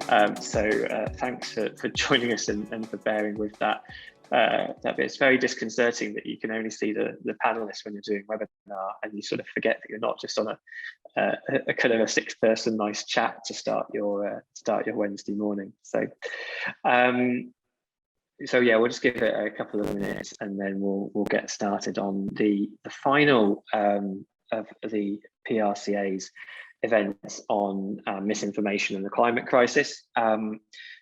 Thanks for joining us and for bearing with that. That bit. It's very disconcerting that you can only see the panelists when you're doing webinar, and you sort of forget that you're not just on a kind of a 6-person nice chat to start your Wednesday morning. So yeah, we'll just give it a couple of minutes and then we'll get started on the final of the PRCA's events on misinformation and the climate crisis.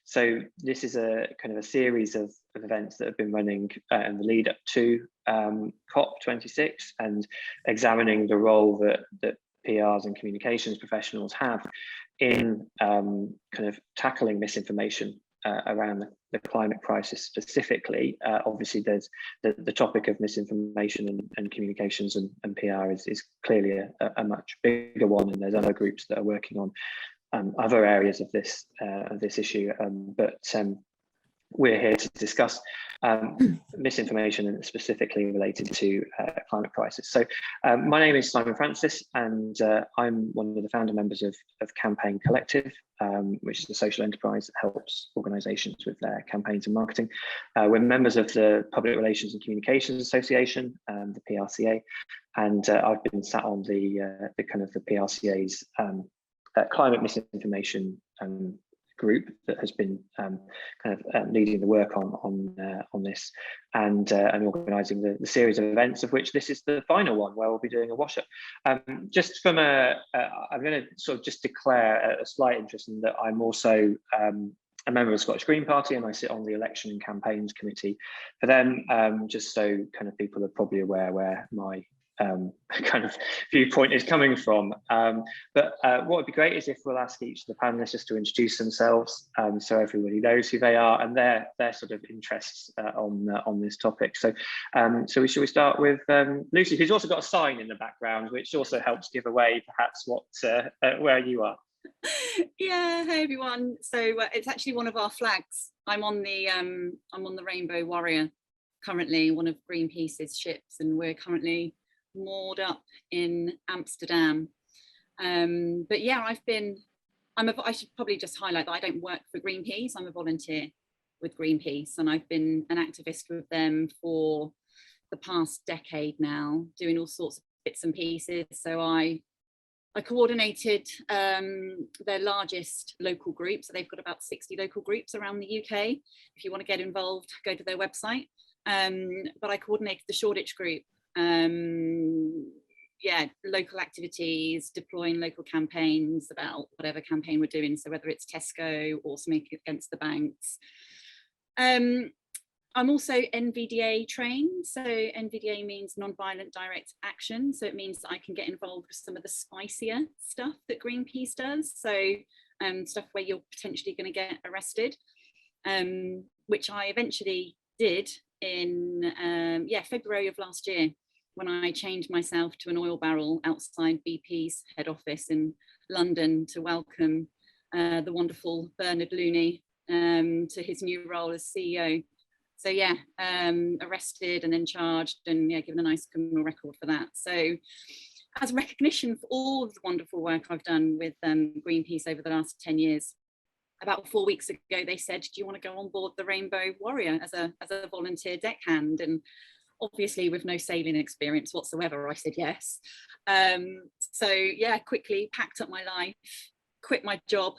So this is a kind of a series of events that have been running in the lead up to COP26 and examining the role that PRs and communications professionals have in kind of tackling misinformation around the climate crisis specifically. Obviously, there's the topic of misinformation and communications and PR is clearly a much bigger one, and there's other groups that are working on other areas of this issue. But we're here to discuss misinformation and specifically related to climate crisis. So my name is Simon Francis, and I'm one of the founder members of Campaign Collective, which is a social enterprise that helps organisations with their campaigns and marketing. We're members of the Public Relations and Communications Association, the PRCA, and I've been sat on the kind of the PRCA's climate misinformation group that has been kind of leading the work on this and organising the series of events, of which this is the final one where we'll be doing a wash up. Just from I'm going to sort of just declare a slight interest in that I'm also a member of the Scottish Green Party, and I sit on the election and campaigns committee for them, just so kind of people are probably aware where my kind of viewpoint is coming from. But what would be great is if we'll ask each of the panelists just to introduce themselves, so everybody knows who they are and their sort of interests on this topic. So shall we start with Lucy, who's also got a sign in the background, which also helps give away perhaps what where you are. Yeah, hey everyone. So it's actually one of our flags. I'm on the Rainbow Warrior currently, one of Greenpeace's ships, and we're currently moored up in Amsterdam. But yeah, I should probably just highlight that I don't work for Greenpeace. I'm a volunteer with Greenpeace, and I've been an activist with them for the past decade now, doing all sorts of bits and pieces. So I coordinated their largest local group. So they've got about 60 local groups around the UK. If you want to get involved, go to their website. But I coordinated the Shoreditch group. Yeah, local activities, deploying local campaigns about whatever campaign we're doing. So whether it's Tesco or something against the banks. I'm also NVDA trained. So NVDA means non-violent direct action. So it means that I can get involved with some of the spicier stuff that Greenpeace does. So stuff where you're potentially going to get arrested, which I eventually did in February of last year, when I chained myself to an oil barrel outside BP's head office in London to welcome the wonderful Bernard Looney to his new role as CEO. So yeah, arrested and then charged, and yeah, given a nice criminal record for that. So as recognition for all of the wonderful work I've done with Greenpeace over the last 10 years, about 4 weeks ago, they said, do you want to go on board the Rainbow Warrior as a volunteer deckhand? And obviously with no sailing experience whatsoever, I said yes. So yeah, quickly packed up my life, quit my job,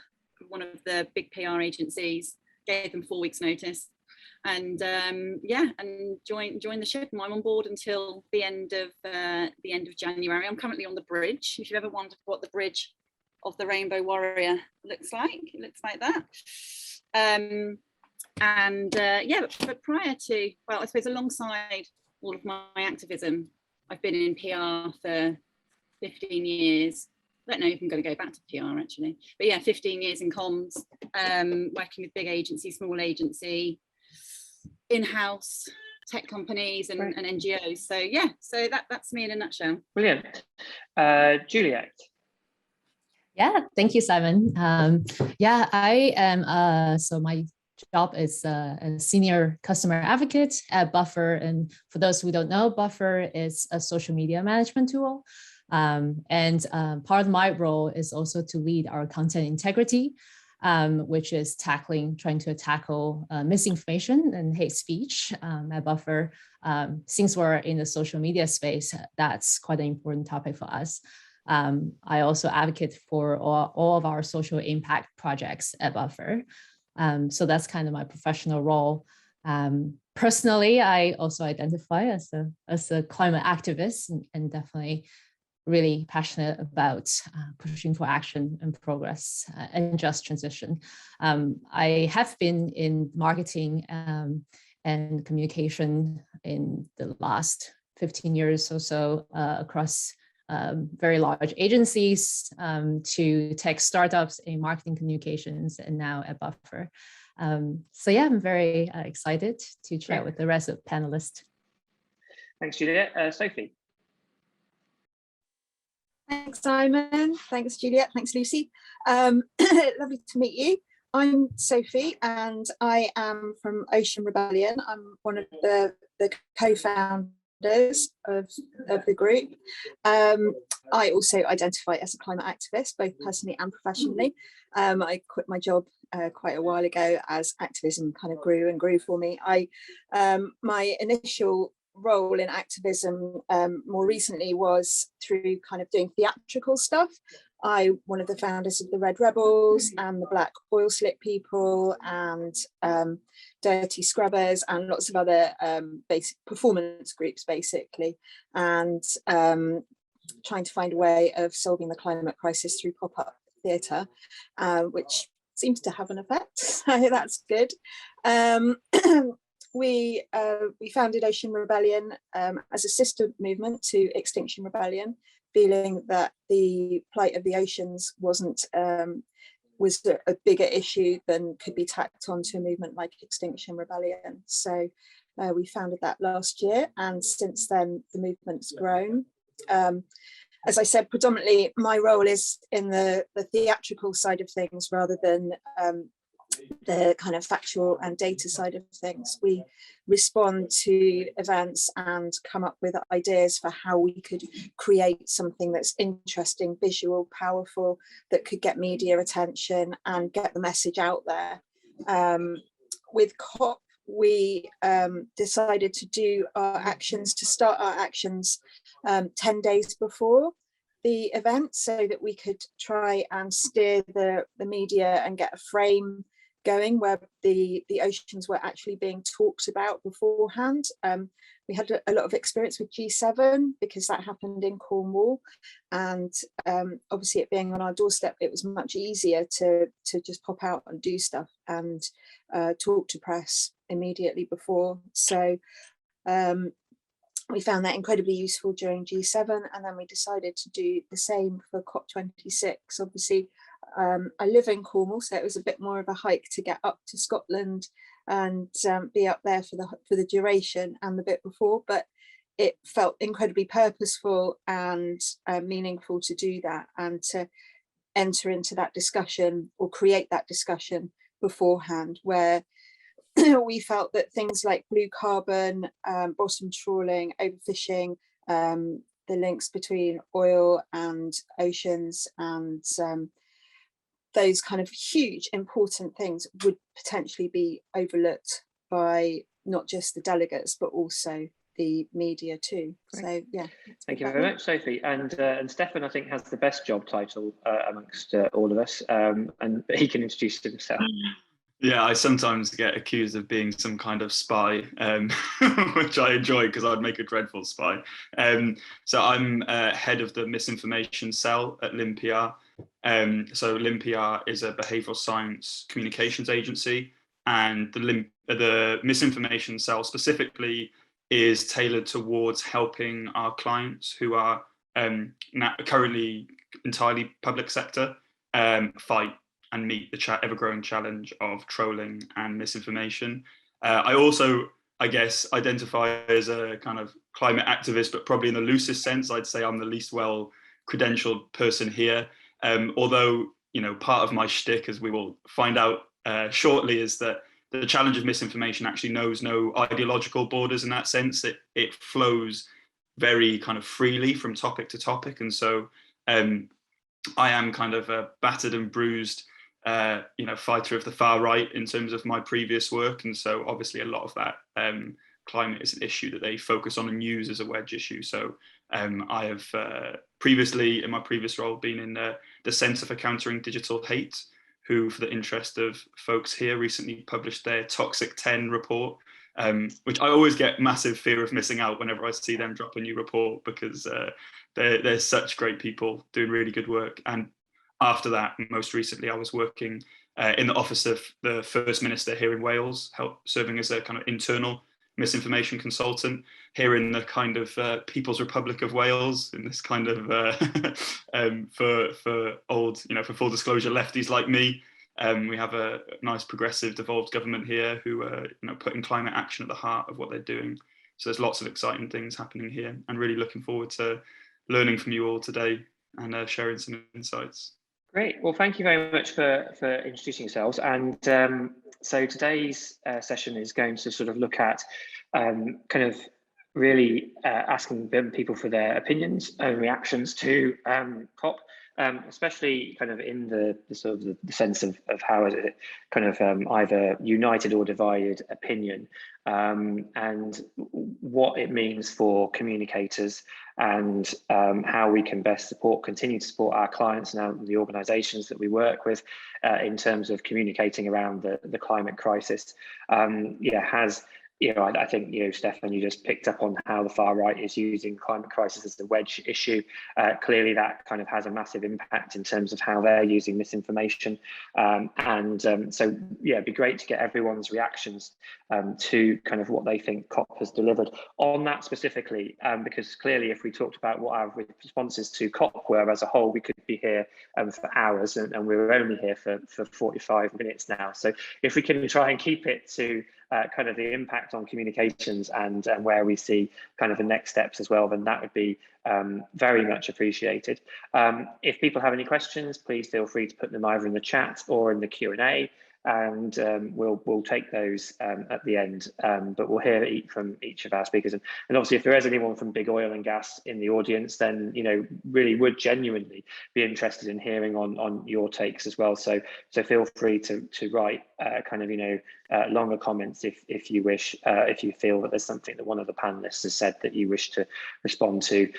one of the big PR agencies, gave them 4 weeks notice, and joined the ship. And I'm on board until the end of January. I'm currently on the bridge. If you ever wondered what the bridge of the Rainbow Warrior looks like, it looks like that. But prior to, well, I suppose alongside all of my activism, I've been in PR for 15 years. I don't know if I'm going to go back to PR actually, but yeah, 15 years in comms, working with big agency, small agency, in-house tech companies and NGOs. So yeah, so that's me in a nutshell. Brilliant. Juliet. Yeah, thank you, Simon. I am, so my job is a senior customer advocate at Buffer. And for those who don't know, Buffer is a social media management tool. Part of my role is also to lead our content integrity. which is trying to tackle misinformation and hate speech at Buffer. Since we're in the social media space, that's quite an important topic for us. I also advocate for all of our social impact projects at Buffer. So that's kind of my professional role. Personally, I also identify as a climate activist and definitely really passionate about pushing for action and progress and just transition. I have been in marketing and communication in the last 15 years or so across very large agencies to tech startups in marketing communications and now at Buffer. So yeah, I'm very excited to chat with the rest of the panelists. Thanks, Juliet. Sophie. Thanks, Simon. Thanks, Juliet. Thanks, Lucy. Lovely to meet you. I'm Sophie and I am from Ocean Rebellion. I'm one of the co-founders of the group. I also identify as a climate activist, both personally and professionally. I quit my job quite a while ago as activism kind of grew and grew for me. My initial role in activism more recently was through kind of doing theatrical stuff. One of the founders of the Red Rebels and the Black Oil Slick People and Dirty Scrubbers and lots of other basic performance groups basically, and trying to find a way of solving the climate crisis through pop-up theatre, which seems to have an effect, so that's good. We founded Ocean Rebellion as a sister movement to Extinction Rebellion, feeling that the plight of the oceans was a bigger issue than could be tacked onto a movement like Extinction Rebellion. So we founded that last year, and since then the movement's grown. As I said, predominantly my role is in the theatrical side of things rather than the kind of factual and data side of things. We respond to events and come up with ideas for how we could create something that's interesting, visual, powerful, that could get media attention and get the message out there. With COP, we decided to start our actions 10 days before the event, so that we could try and steer the media and get a frame going where the oceans were actually being talked about beforehand. We had a lot of experience with G7 because that happened in Cornwall, and obviously it being on our doorstep, it was much easier to just pop out and do stuff and talk to press immediately before. So we found that incredibly useful during G7, and then we decided to do the same for COP26. Obviously, I live in Cornwall, so it was a bit more of a hike to get up to Scotland and be up there for the duration and the bit before, but it felt incredibly purposeful and meaningful to do that and to enter into that discussion or create that discussion beforehand, where we felt that things like blue carbon, bottom trawling, overfishing, the links between oil and oceans and those kind of huge important things would potentially be overlooked by not just the delegates but also the media too. So yeah. Thank you very much, Sophie. And Stefan, I think, has the best job title amongst all of us, and he can introduce himself. Yeah, I sometimes get accused of being some kind of spy, which I enjoy because I'd make a dreadful spy. So I'm head of the Misinformation cell at LIMPR. So LIMPR is a behavioural science communications agency, and the Misinformation cell specifically is tailored towards helping our clients who are currently entirely public sector fight and meet the ever-growing challenge of trolling and misinformation. I also, I guess, identify as a kind of climate activist, but probably in the loosest sense, I'd say I'm the least well-credentialed person here. Although, you know, part of my shtick, as we will find out shortly, is that the challenge of misinformation actually knows no ideological borders in that sense. It flows very kind of freely from topic to topic. And so I am kind of a battered and bruised fighter of the far right in terms of my previous work, and so obviously a lot of that climate is an issue that they focus on and use as a wedge issue. So I have previously, in my previous role, been in the Centre for Countering Digital Hate, who, for the interest of folks here, recently published their Toxic 10 report, which I always get massive fear of missing out whenever I see them drop a new report, because they're such great people doing really good work. And after that, most recently, I was working in the office of the First Minister here in Wales, serving as a kind of internal misinformation consultant here in the kind of People's Republic of Wales, in this kind of for old, for full disclosure, lefties like me. We have a nice progressive devolved government here who are putting climate action at the heart of what they're doing. So there's lots of exciting things happening here, and really looking forward to learning from you all today and sharing some insights. Great. Well, thank you very much for introducing yourselves. And so today's session is going to sort of look at kind of really asking people for their opinions and reactions to COP, especially kind of in the sort of the sense of how is it kind of either united or divided opinion, and what it means for communicators, and how we can best continue to support our clients and the organisations that we work with in terms of communicating around the climate crisis. I think, Stefan, you just picked up on how the far right is using climate crisis as the wedge issue. Clearly, that kind of has a massive impact in terms of how they're using misinformation. So, it'd be great to get everyone's reactions to kind of what they think COP has delivered on that specifically, because clearly, if we talked about what our responses to COP were as a whole, we could be here for hours, and we're only here for 45 minutes now. So if we can try and keep it to kind of the impact on communications and where we see kind of the next steps as well, then that would be very much appreciated. If people have any questions, please feel free to put them either in the chat or in the Q&A, and we'll take those at the end. But we'll hear from each of our speakers, and obviously if there is anyone from big oil and gas in the audience, then really would genuinely be interested in hearing on your takes as well. So feel free to write kind of longer comments if you wish, if you feel that there's something that one of the panelists has said that you wish to respond to.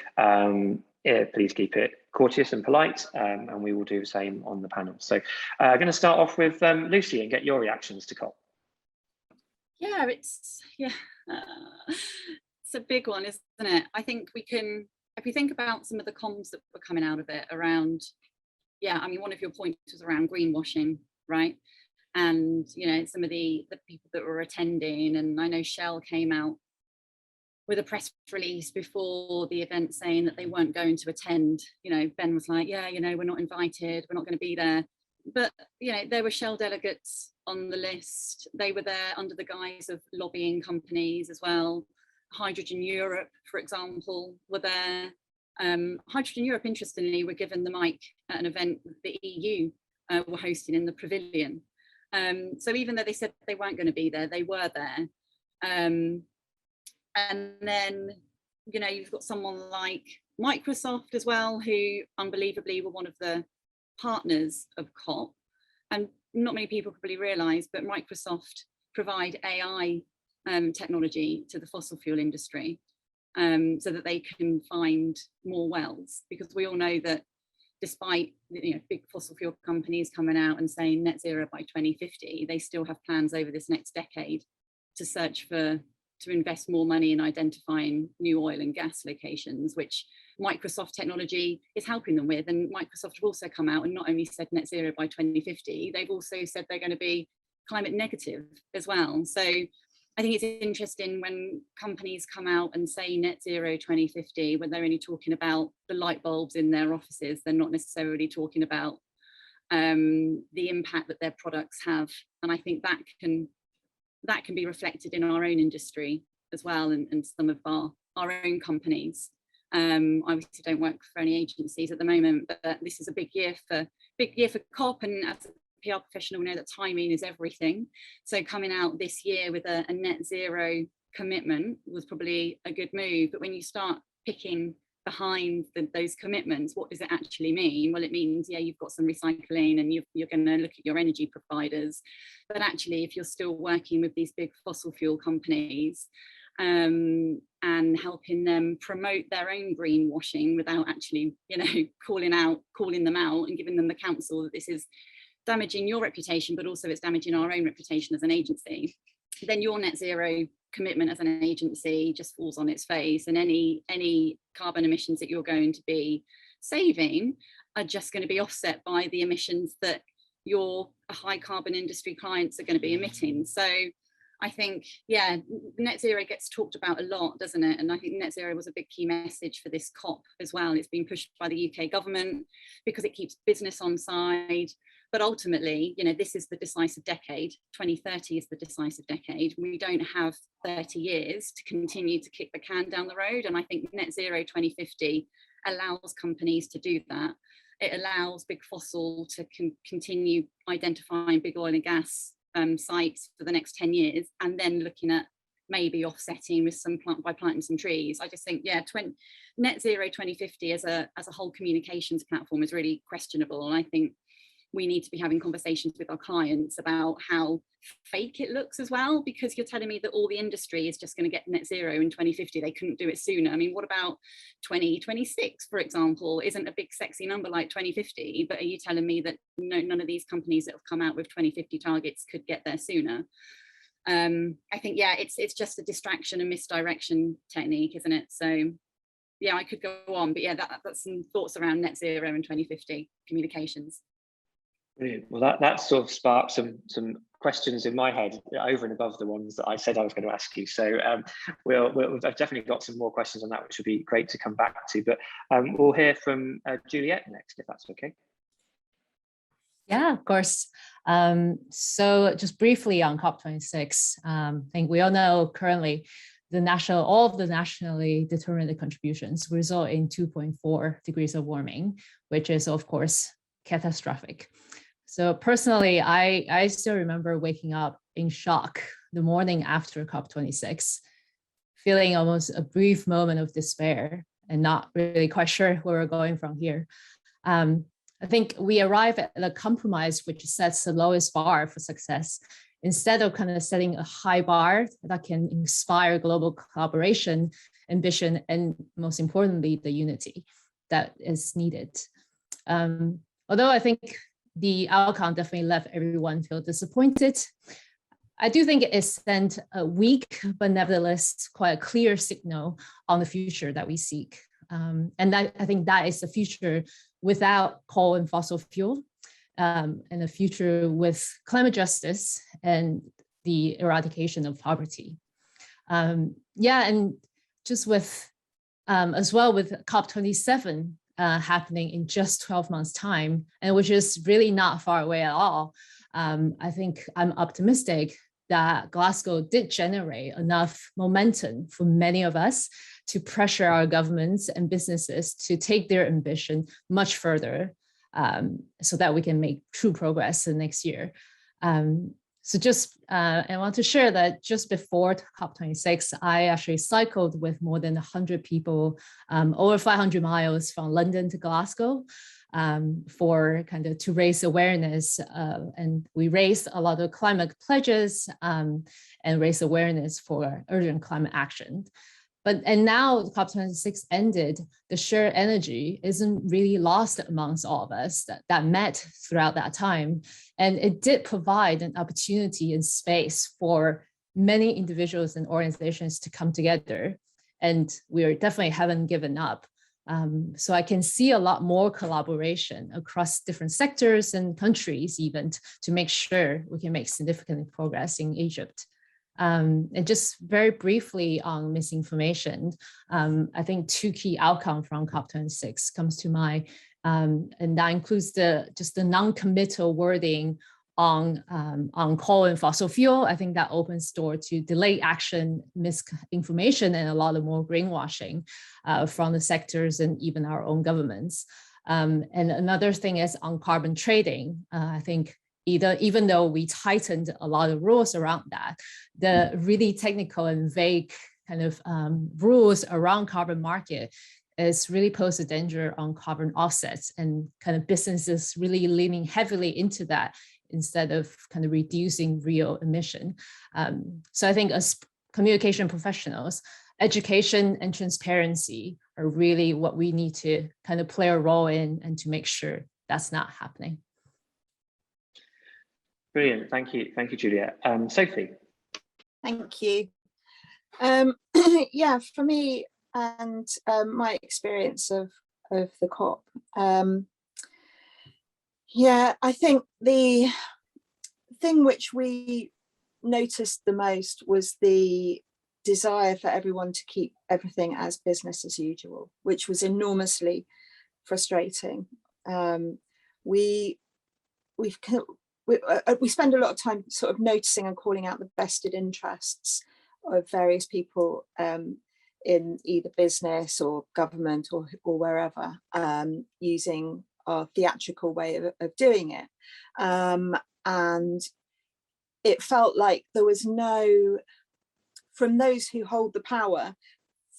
Please keep it courteous and polite, and we will do the same on the panel. So I'm going to start off with Lucy and get your reactions to COP. It's a big one, isn't it? I think we can, if we think about some of the comms that were coming out of it around, one of your points was around greenwashing, right? And some of the people that were attending, and I know Shell came out with a press release before the event saying that they weren't going to attend. Ben was like, we're not invited, we're not going to be there. But, there were Shell delegates on the list. They were there under the guise of lobbying companies as well. Hydrogen Europe, for example, were there. Hydrogen Europe, interestingly, were given the mic at an event the EU were hosting in the Pavilion. So even though they said they weren't going to be there, they were there. And then, you've got someone like Microsoft as well, who unbelievably were one of the partners of COP. And not many people probably realise, but Microsoft provide AI technology to the fossil fuel industry so that they can find more wells. Because we all know that despite big fossil fuel companies coming out and saying net zero by 2050, they still have plans over this next decade to invest more money in identifying new oil and gas locations, which Microsoft technology is helping them with. And Microsoft have also come out and not only said net zero by 2050, they've also said they're going to be climate negative as well. So I think it's interesting when companies come out and say net zero 2050, when they're only talking about the light bulbs in their offices. They're not necessarily talking about the impact that their products have. And I think that can be reflected in our own industry as well, and some of our own companies. I obviously don't work for any agencies at the moment, but this is a big year for COP, and as a PR professional, we know that timing is everything. So coming out this year with a net zero commitment was probably a good move. But when you start picking behind those commitments. What does it actually mean? Well, it means, yeah, you've got some recycling and you're going to look at your energy providers. But actually, if you're still working with these big fossil fuel companies and helping them promote their own greenwashing without actually, you know, calling them out and giving them the counsel that this is damaging your reputation, but also it's damaging our own reputation as an agency, then your net zero commitment as an agency just falls on its face, and any carbon emissions that you're going to be saving are just going to be offset by the emissions that your high carbon industry clients are going to be emitting. So I think, yeah, net zero gets talked about a lot, doesn't it? And I think net zero was a big key message for this COP as well. It's been pushed by the UK government because it keeps business on side. But ultimately, you know, this is the decisive decade. 2030 is the decisive decade. We don't have 30 years to continue to kick the can down the road. And I think net zero 2050 allows companies to do that. It allows big fossil to continue identifying big oil and gas sites for the next 10 years, and then looking at maybe offsetting with by planting some trees. I just think, yeah, net zero 2050 as a whole communications platform is really questionable. And I think we need to be having conversations with our clients about how fake it looks as well, because you're telling me that all the industry is just going to get net zero in 2050. They couldn't do it sooner. I mean, what about 2026, for example, isn't a big sexy number like 2050, but are you telling me that none of these companies that have come out with 2050 targets could get there sooner? I think, yeah, it's just a distraction and misdirection technique, isn't it? So yeah, I could go on, but yeah, that's some thoughts around net zero and 2050 communications. Brilliant. Well, that sort of sparked some questions in my head over and above the ones that I said I was going to ask you. So I've definitely got some more questions on that, which would be great to come back to. But we'll hear from Juliet next, if that's okay. Yeah, of course. So just briefly on COP26, I think we all know currently all of the nationally determined contributions result in 2.4 degrees of warming, which is of course catastrophic. So personally, I still remember waking up in shock the morning after COP26, feeling almost a brief moment of despair and not really quite sure where we're going from here. I think we arrive at a compromise which sets the lowest bar for success, instead of kind of setting a high bar that can inspire global collaboration, ambition, and most importantly, the unity that is needed. Although I think the outcome definitely left everyone feel disappointed, I do think it sent a weak, but nevertheless quite a clear signal on the future that we seek. And I think that is the future without coal and fossil fuel, and a future with climate justice and the eradication of poverty. Yeah, and just with, as well with COP27, happening in just 12 months time, and which is really not far away at all. I think I'm optimistic that Glasgow did generate enough momentum for many of us to pressure our governments and businesses to take their ambition much further, so that we can make true progress in next year. So just, I want to share that just before COP26, I actually cycled with more than 100 people, over 500 miles from London to Glasgow, for kind of to raise awareness. And we raised a lot of climate pledges, and raised awareness for urgent climate action. And now COP26 ended, the shared energy isn't really lost amongst all of us that met throughout that time. And it did provide an opportunity and space for many individuals and organizations to come together. And we definitely haven't given up. So I can see a lot more collaboration across different sectors and countries even to make sure we can make significant progress in Egypt. And just very briefly on misinformation, I think two key outcomes from COP26 comes to mind, and that includes just the non-committal wording on coal and fossil fuel. I think that opens door to delayed action, misinformation, and a lot of more greenwashing from the sectors and even our own governments. And another thing is on carbon trading. I think even though we tightened a lot of rules around that, the really technical and vague kind of rules around carbon market is really pose a danger on carbon offsets, and kind of businesses really leaning heavily into that instead of kind of reducing real emission. So I think as communication professionals, education and transparency are really what we need to kind of play a role in, and to make sure that's not happening. Brilliant, thank you, Julia. Sophie. Thank you. Yeah, for me and my experience of the COP, yeah, I think the thing which we noticed the most was the desire for everyone to keep everything as business as usual, which was enormously frustrating. We spend a lot of time sort of noticing and calling out the vested interests of various people in either business or government or wherever, using our theatrical way of doing it. And it felt like there was no, from those who hold the power,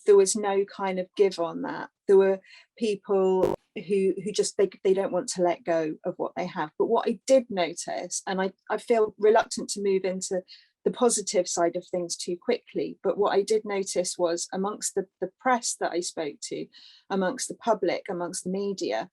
there was no kind of give on that. There were people who just, they don't want to let go of what they have. But what I did notice, and I feel reluctant to move into the positive side of things too quickly, but what I did notice was amongst the press that I spoke to, amongst the public, amongst the media,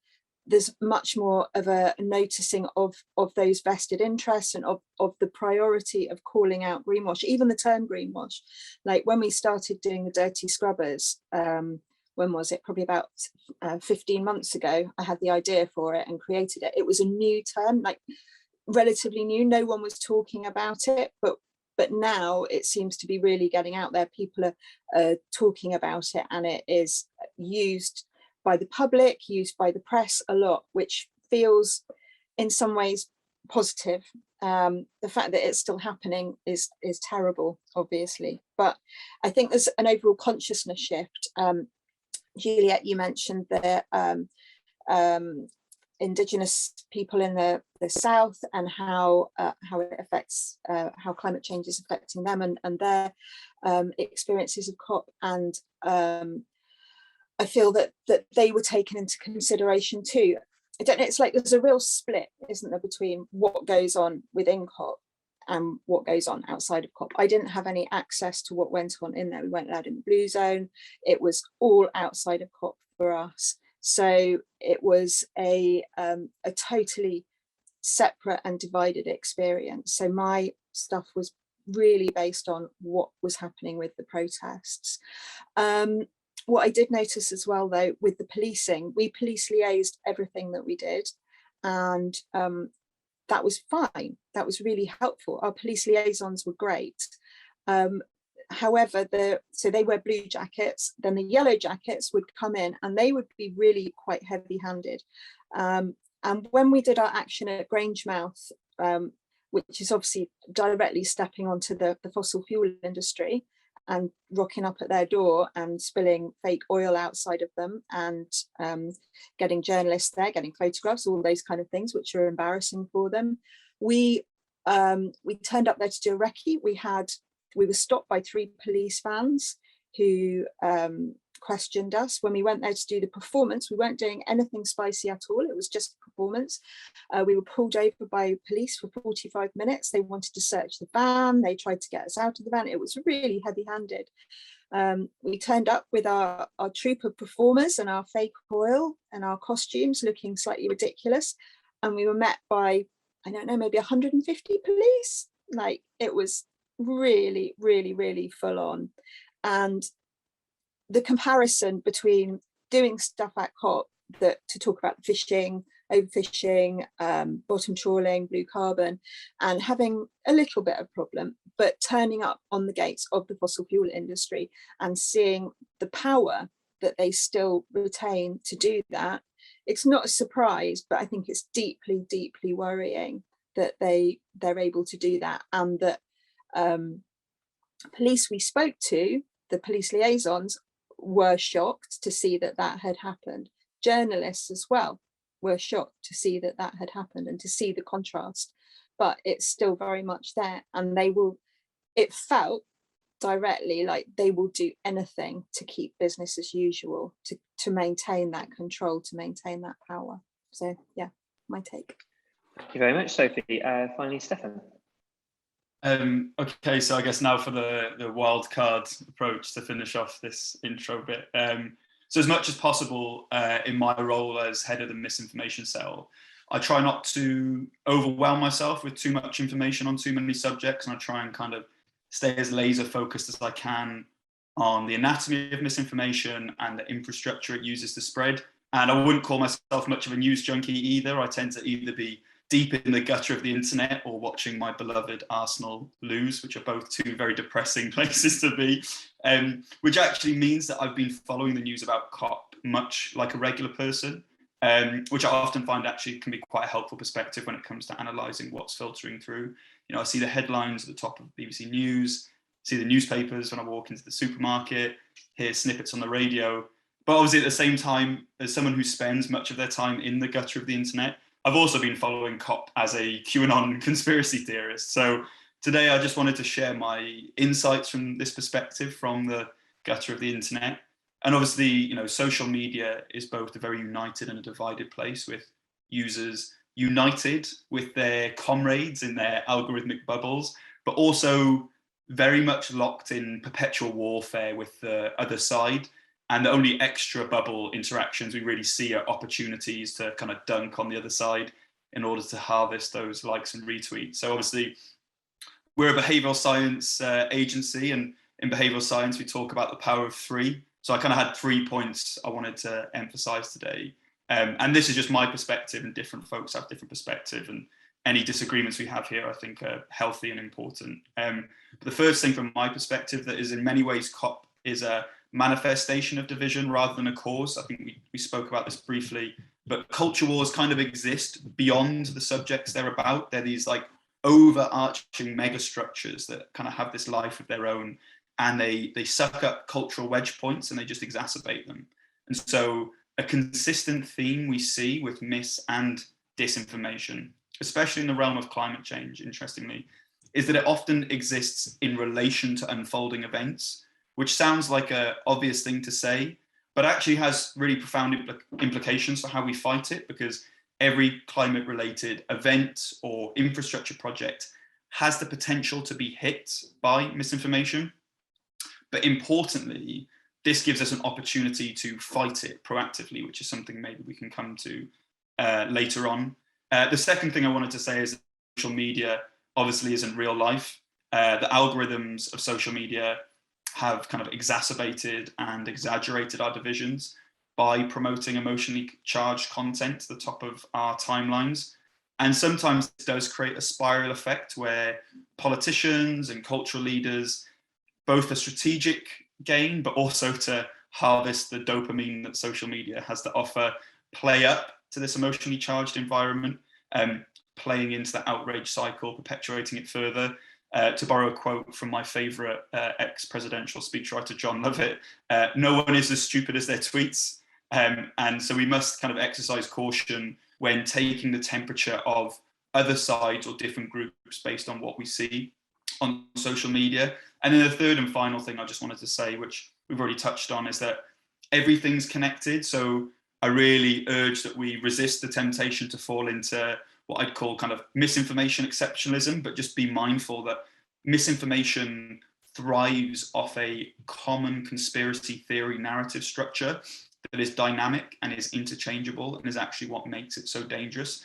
there's much more of a noticing of those vested interests and of the priority of calling out greenwash, even the term greenwash. Like when we started doing the dirty scrubbers, when was it? Probably about 15 months ago, I had the idea for it and created it. It was a new term, like relatively new. No one was talking about it, but now it seems to be really getting out there. People are talking about it, and it is used by the public, used by the press a lot, which feels in some ways positive. The fact that it's still happening is terrible, obviously, but I think there's an overall consciousness shift. Juliet, you mentioned the Indigenous people in the South and how it affects, how climate change is affecting them and their experiences of COP, and I feel that they were taken into consideration too. I don't know, it's like there's a real split, isn't there, between what goes on within COP and what goes on outside of COP. I didn't have any access to what went on in there. We weren't allowed in the blue zone. It was all outside of COP for us. So it was a totally separate and divided experience. So my stuff was really based on what was happening with the protests. What I did notice as well, though, with the policing, we police liaised everything that we did, and that was fine. That was really helpful. Our police liaisons were great. However, so they wear blue jackets, then the yellow jackets would come in and they would be really quite heavy-handed. And when we did our action at Grangemouth, which is obviously directly stepping onto the fossil fuel industry and rocking up at their door and spilling fake oil outside of them, and getting journalists there, getting photographs, all those kind of things, which are embarrassing for them. We turned up there to do a recce. We were stopped by 3 police vans who questioned us. When we went there to do the performance, we weren't doing anything spicy at all. It was just a performance. We were pulled over by police for 45 minutes. They wanted to search the van. They tried to get us out of the van. It was really heavy-handed. We turned up with our troupe of performers and our fake oil and our costumes looking slightly ridiculous. And we were met by, I don't know, maybe 150 police. Like, it was really, really, really full on. And the comparison between doing stuff at COP to talk about fishing, overfishing, bottom trawling, blue carbon, and having a little bit of problem, but turning up on the gates of the fossil fuel industry and seeing the power that they still retain to do that, it's not a surprise, but I think it's deeply, deeply worrying that they're able to do that, and that police we spoke to, the police liaisons, were shocked to see that had happened. Journalists as well were shocked to see that had happened and to see the contrast, but it's still very much there. And it felt directly, like they will do anything to keep business as usual, to maintain that control, to maintain that power. So yeah, my take. Thank you very much, Sophie. Finally, Stefan. Okay, so I guess now for the wild card approach to finish off this intro bit. So as much as possible in my role as head of the Misinformation Cell, I try not to overwhelm myself with too much information on too many subjects, and I try and kind of stay as laser focused as I can on the anatomy of misinformation and the infrastructure it uses to spread. And I wouldn't call myself much of a news junkie either. I tend to either be deep in the gutter of the internet or watching my beloved Arsenal lose, which are both two very depressing places to be, which actually means that I've been following the news about COP much like a regular person, which I often find actually can be quite a helpful perspective when it comes to analysing what's filtering through. You know, I see the headlines at the top of BBC News, see the newspapers when I walk into the supermarket, hear snippets on the radio. But obviously at the same time, as someone who spends much of their time in the gutter of the internet, I've also been following COP as a QAnon conspiracy theorist. So today I just wanted to share my insights from this perspective from the gutter of the internet. And obviously, you know, social media is both a very united and a divided place, with users united with their comrades in their algorithmic bubbles, but also very much locked in perpetual warfare with the other side. And the only extra bubble interactions we really see are opportunities to kind of dunk on the other side in order to harvest those likes and retweets. So obviously, we're a behavioral science agency, and in behavioral science, we talk about the power of three. So I kind of had 3 points I wanted to emphasize today. And this is just my perspective, and different folks have different perspective, and any disagreements we have here, I think, are healthy and important. But the first thing from my perspective that is in many ways COP is a manifestation of division rather than a cause. I think we spoke about this briefly, but culture wars kind of exist beyond the subjects they're about. They're these like overarching megastructures that kind of have this life of their own, and they suck up cultural wedge points and they just exacerbate them. And so a consistent theme we see with mis and disinformation, especially in the realm of climate change, interestingly, is that it often exists in relation to unfolding events, which sounds like an obvious thing to say, but actually has really profound implications for how we fight it, because every climate-related event or infrastructure project has the potential to be hit by misinformation. But importantly, this gives us an opportunity to fight it proactively, which is something maybe we can come to later on. The second thing I wanted to say is that social media obviously isn't real life. The algorithms of social media have kind of exacerbated and exaggerated our divisions by promoting emotionally charged content to the top of our timelines. And sometimes it does create a spiral effect where politicians and cultural leaders, both for strategic gain, but also to harvest the dopamine that social media has to offer, play up to this emotionally charged environment, playing into the outrage cycle, perpetuating it further. To borrow a quote from my favorite ex-presidential speechwriter, John Lovett, no one is as stupid as their tweets. And so we must kind of exercise caution when taking the temperature of other sides or different groups based on what we see on social media. And then the third and final thing I just wanted to say, which we've already touched on, is that everything's connected. So I really urge that we resist the temptation to fall into what I'd call kind of misinformation exceptionalism, but just be mindful that misinformation thrives off a common conspiracy theory narrative structure that is dynamic and is interchangeable, and is actually what makes it so dangerous.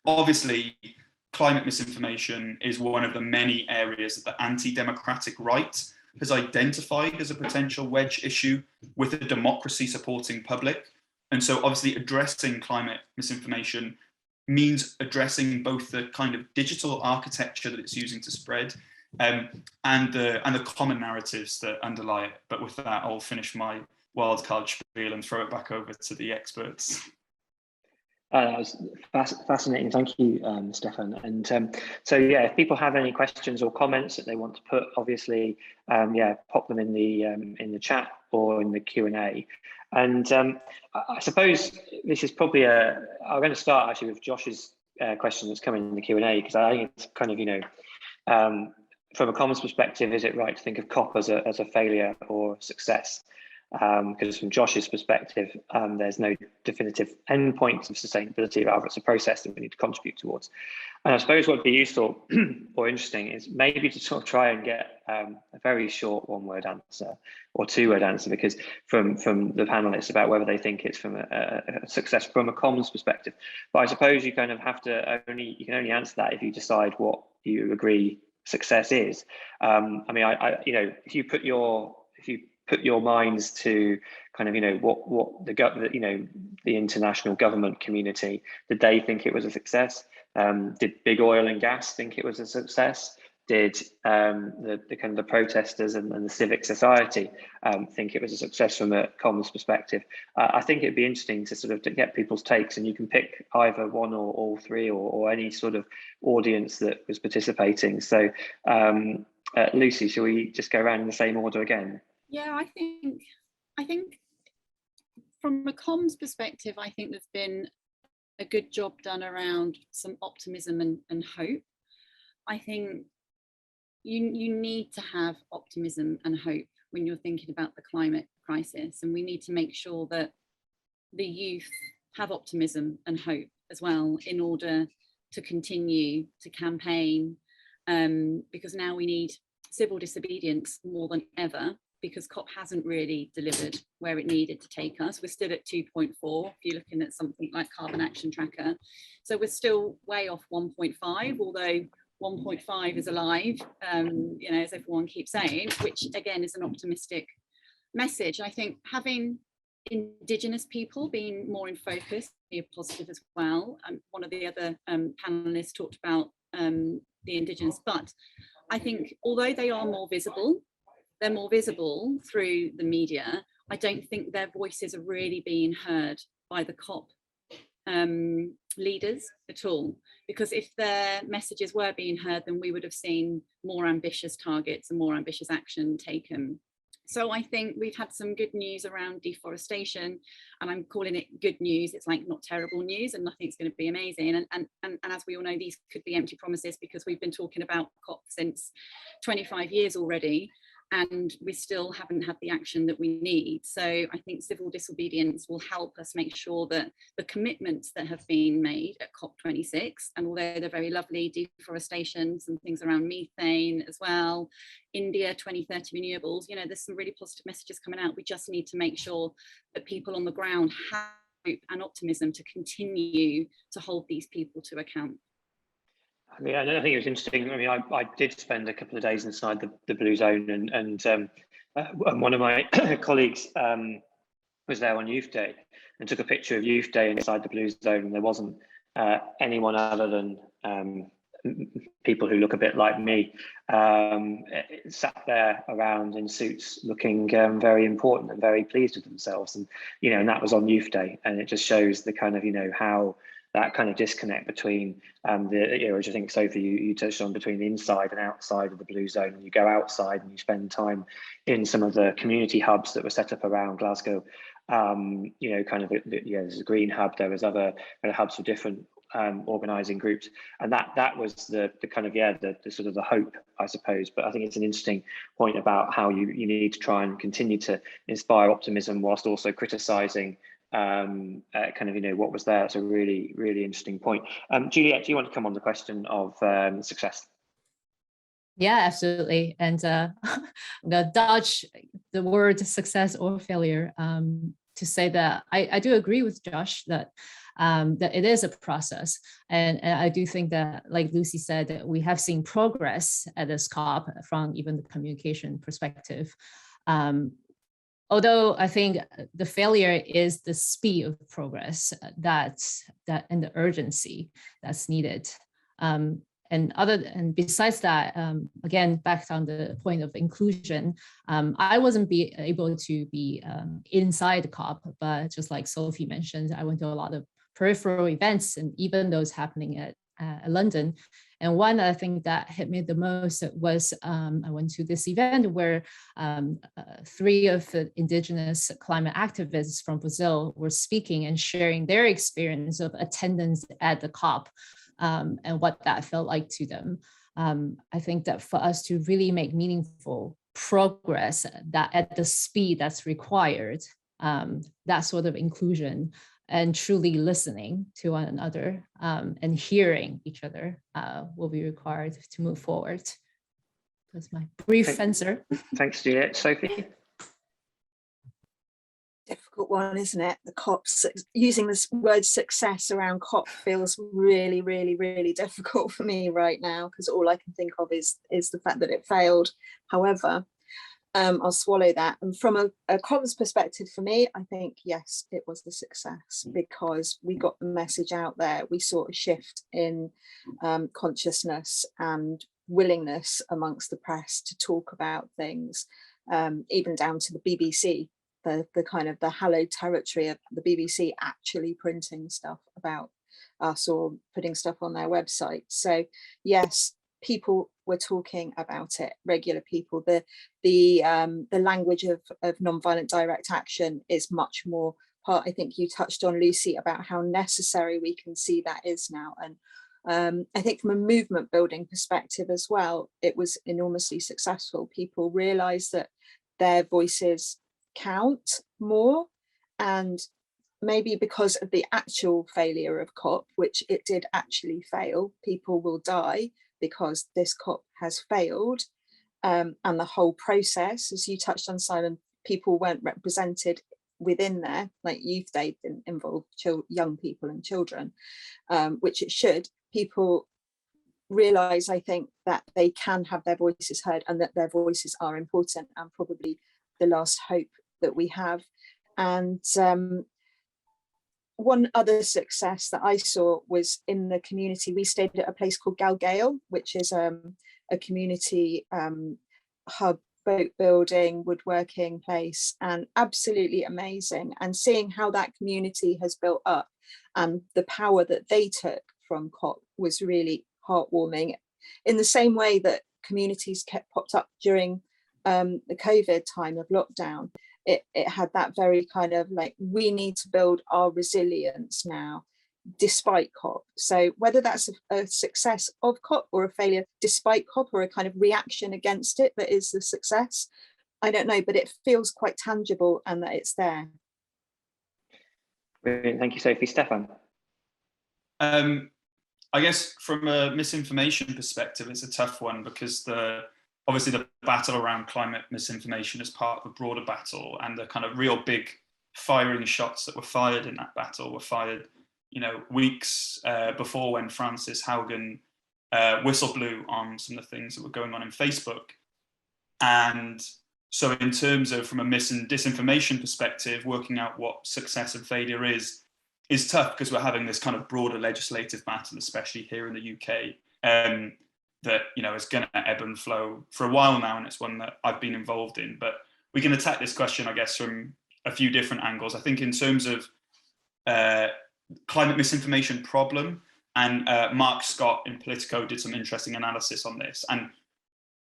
Obviously, climate misinformation is one of the many areas that the anti-democratic right has identified as a potential wedge issue with a democracy supporting public. And so obviously addressing climate misinformation means addressing both the kind of digital architecture that it's using to spread and the common narratives that underlie it. But with that, I'll finish my wildcard spiel and throw it back over to the experts. That was fascinating. Thank you, Stefan. And so, yeah, if people have any questions or comments that they want to put, obviously, yeah, pop them in the chat or in the Q&A. And I suppose this is probably I'm going to start actually with Josh's question that's coming in the Q&A, because I think it's kind of, from a comms perspective, is it right to think of COP as a failure or success? Because from Josh's perspective, there's no definitive endpoint of sustainability, rather it's a process that we need to contribute towards. And I suppose what would be useful or interesting is maybe to sort of try and get a very short one-word answer or two-word answer, because from the panelists about whether they think it's from a success from a comms perspective. But I suppose you kind of have to you can only answer that if you decide what you agree success is. I mean, if you put your minds to kind of, what the international government community, did they think it was a success? Did big oil and gas think it was a success? Did the kind of the protesters and the civic society think it was a success from a comms perspective? I think it'd be interesting to sort of to get people's takes, and you can pick either one or all three, or any sort of audience that was participating. So Lucy, shall we just go around in the same order again? Yeah, I think from a comms perspective, I think there's been a good job done around some optimism and hope. I think you need to have optimism and hope when you're thinking about the climate crisis, and we need to make sure that the youth have optimism and hope as well in order to continue to campaign, because now we need civil disobedience more than ever, because COP hasn't really delivered where it needed to take us. We're still at 2.4 if you're looking at something like Carbon Action Tracker. So we're still way off 1.5, although 1.5 is alive, as everyone keeps saying, which again is an optimistic message. I think having Indigenous people being more in focus be positive as well. One of the other panelists talked about the Indigenous, but I think although they are more visible, they're more visible through the media, I don't think their voices are really being heard by the COP leaders at all, because if their messages were being heard, then we would have seen more ambitious targets and more ambitious action taken. So I think we've had some good news around deforestation, and I'm calling it good news. It's like not terrible news, and nothing's going to be amazing. And as we all know, these could be empty promises, because we've been talking about COP since 25 years already, and we still haven't had the action that we need. So I think civil disobedience will help us make sure that the commitments that have been made at COP26, and although they're very lovely, deforestation, some things around methane as well, India 2030 renewables, there's some really positive messages coming out. We just need to make sure that people on the ground have hope and optimism to continue to hold these people to account. I mean, I think it was interesting. I mean, I did spend a couple of days inside the Blue Zone, and one of my colleagues was there on Youth Day and took a picture of Youth Day inside the Blue Zone, and there wasn't anyone other than people who look a bit like me sat there around in suits, looking very important and very pleased with themselves, and and that was on Youth Day, and it just shows the kind of how that kind of disconnect between which I think, Sophie, you touched on, between the inside and outside of the Blue Zone. And you go outside and you spend time in some of the community hubs that were set up around Glasgow. There's a green hub, there was other kind of hubs for different organising groups, and that was the kind of the sort of the hope, I suppose. But I think it's an interesting point about how you need to try and continue to inspire optimism whilst also criticising what was there. It's a really, really interesting point. Juliet, do you want to come on the question of success? Yeah, absolutely. And the word success or failure, to say that I do agree with Josh that it is a process. And I do think that, like Lucy said, that we have seen progress at this COP from even the communication perspective. Although I think the failure is the speed of progress that and the urgency that's needed. And besides that, again, back on the point of inclusion, I wasn't able to be inside the COP, but just like Sophie mentioned, I went to a lot of peripheral events, and even those happening at London. And one I think that hit me the most was I went to this event where 3 of the indigenous climate activists from Brazil were speaking and sharing their experience of attendance at the COP and what that felt like to them. I think that for us to really make meaningful progress that at the speed that's required, that sort of inclusion and truly listening to one another and hearing each other will be required to move forward. That's my brief answer. Thanks, Juliet. Sophie? Difficult one, isn't it? The COP, using this word success around COP feels really, really, really difficult for me right now, because all I can think of is the fact that it failed. However, I'll swallow that. And from a comms perspective, for me, I think, yes, it was a success, because we got the message out there. We saw a shift in consciousness and willingness amongst the press to talk about things, even down to the BBC, the kind of the hallowed territory of the BBC actually printing stuff about us or putting stuff on their website. So yes, people were talking about it, regular people. The language of nonviolent direct action is much more part. I think you touched on, Lucy, about how necessary we can see that is now. And I think from a movement building perspective as well, it was enormously successful. People realized that their voices count more, and maybe because of the actual failure of COP, which it did actually fail, people will die because this COP has failed, and the whole process, as you touched on, Simon, people weren't represented within there. Like Youth Day didn't involve young people and children, which it should. People realize, I think, that they can have their voices heard and that their voices are important and probably the last hope that we have. And one other success that I saw was in the community. We stayed at a place called Glasgow, which is a community hub, boat building, woodworking place, and absolutely amazing. And seeing how that community has built up and the power that they took from COP was really heartwarming, in the same way that communities popped up during the COVID time of lockdown. It had that very kind of like, we need to build our resilience now despite COP. So whether that's a success of COP or a failure despite COP, or a kind of reaction against it that is the success, I don't know, but it feels quite tangible and that it's there. Brilliant. Thank you, Sophie. Stefan? I guess from a misinformation perspective, it's a tough one, because obviously the battle around climate misinformation is part of a broader battle, and the kind of real big firing shots that were fired in that battle were fired, weeks before, when Frances Haugen whistle blew on some of the things that were going on in Facebook. And so in terms of, from a mis and disinformation perspective, working out what success and failure is tough, because we're having this kind of broader legislative battle, especially here in the UK, that is going to ebb and flow for a while now, and it's one that I've been involved in. But we can attack this question, I guess, from a few different angles. I think in terms of climate misinformation problem, and Mark Scott in Politico did some interesting analysis on this. And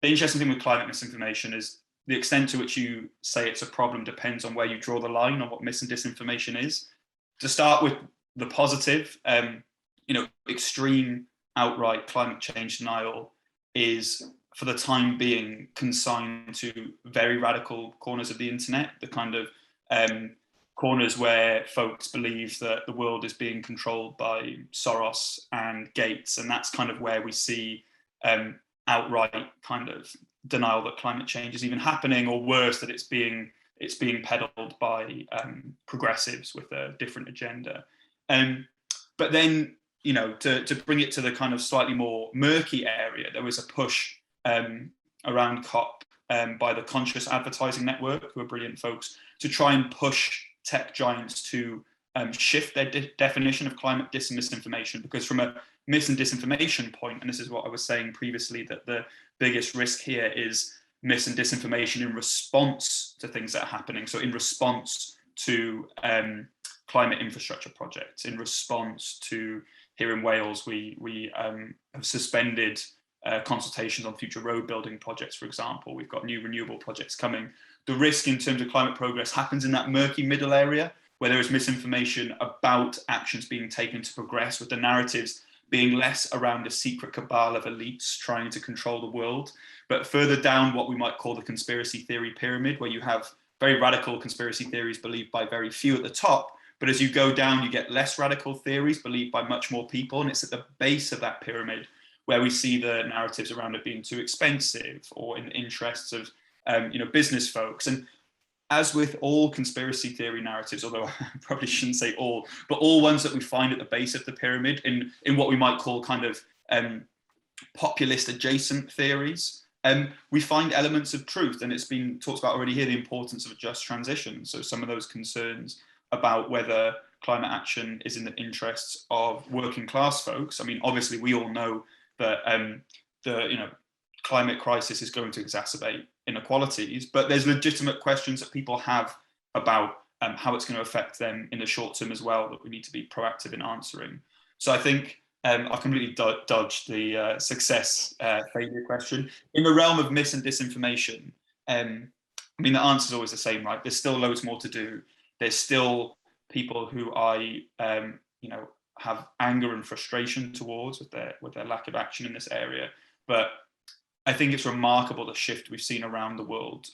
the interesting thing with climate misinformation is the extent to which you say it's a problem depends on where you draw the line on what mis and disinformation is. To start with the positive, extreme outright climate change denial is, for the time being, consigned to very radical corners of the internet, the kind of corners where folks believe that the world is being controlled by Soros and Gates, and that's kind of where we see outright kind of denial that climate change is even happening, or worse, that it's being peddled by progressives with a different agenda. But then, to bring it to the kind of slightly more murky area, there was a push around COP by the Conscious Advertising Network, who are brilliant folks, to try and push tech giants to shift their definition of climate dis and misinformation. Because from a mis and disinformation point, and this is what I was saying previously, that the biggest risk here is mis and disinformation in response to things that are happening. So in response to climate infrastructure projects, in response to, here in Wales, we have suspended consultations on future road building projects, for example. We've got new renewable projects coming. The risk in terms of climate progress happens in that murky middle area, where there is misinformation about actions being taken to progress, with the narratives being less around a secret cabal of elites trying to control the world, but further down what we might call the conspiracy theory pyramid, where you have very radical conspiracy theories believed by very few at the top, but as you go down, you get less radical theories believed by much more people, and it's at the base of that pyramid where we see the narratives around it being too expensive or in the interests of business folks. And as with all conspiracy theory narratives, although I probably shouldn't say all, but all ones that we find at the base of the pyramid in what we might call kind of populist adjacent theories, we find elements of truth. And it's been talked about already here, the importance of a just transition. So some of those concerns about whether climate action is in the interests of working class folks. I mean, obviously we all know that the climate crisis is going to exacerbate inequalities, but there's legitimate questions that people have about how it's going to affect them in the short term as well that we need to be proactive in answering. So I think I completely dodged the success failure question. In the realm of mis and disinformation, I mean, the answer is always the same, right? There's still loads more to do. There's still people who I have anger and frustration towards with their lack of action in this area. But I think it's remarkable the shift we've seen around the world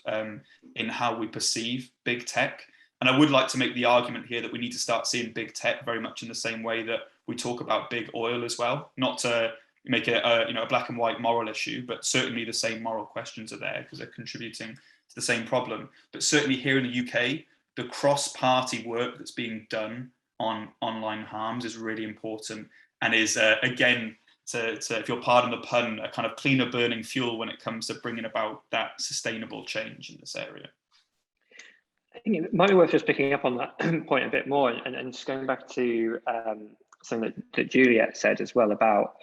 in how we perceive big tech. And I would like to make the argument here that we need to start seeing big tech very much in the same way that we talk about big oil as well. Not to make it a black and white moral issue, but certainly the same moral questions are there because they're contributing to the same problem. But certainly here in the UK, the cross-party work that's being done on online harms is really important and is, again, to, if you'll pardon the pun, a kind of cleaner burning fuel when it comes to bringing about that sustainable change in this area. I think it might be worth just picking up on that point a bit more and just going back to something that Juliet said as well about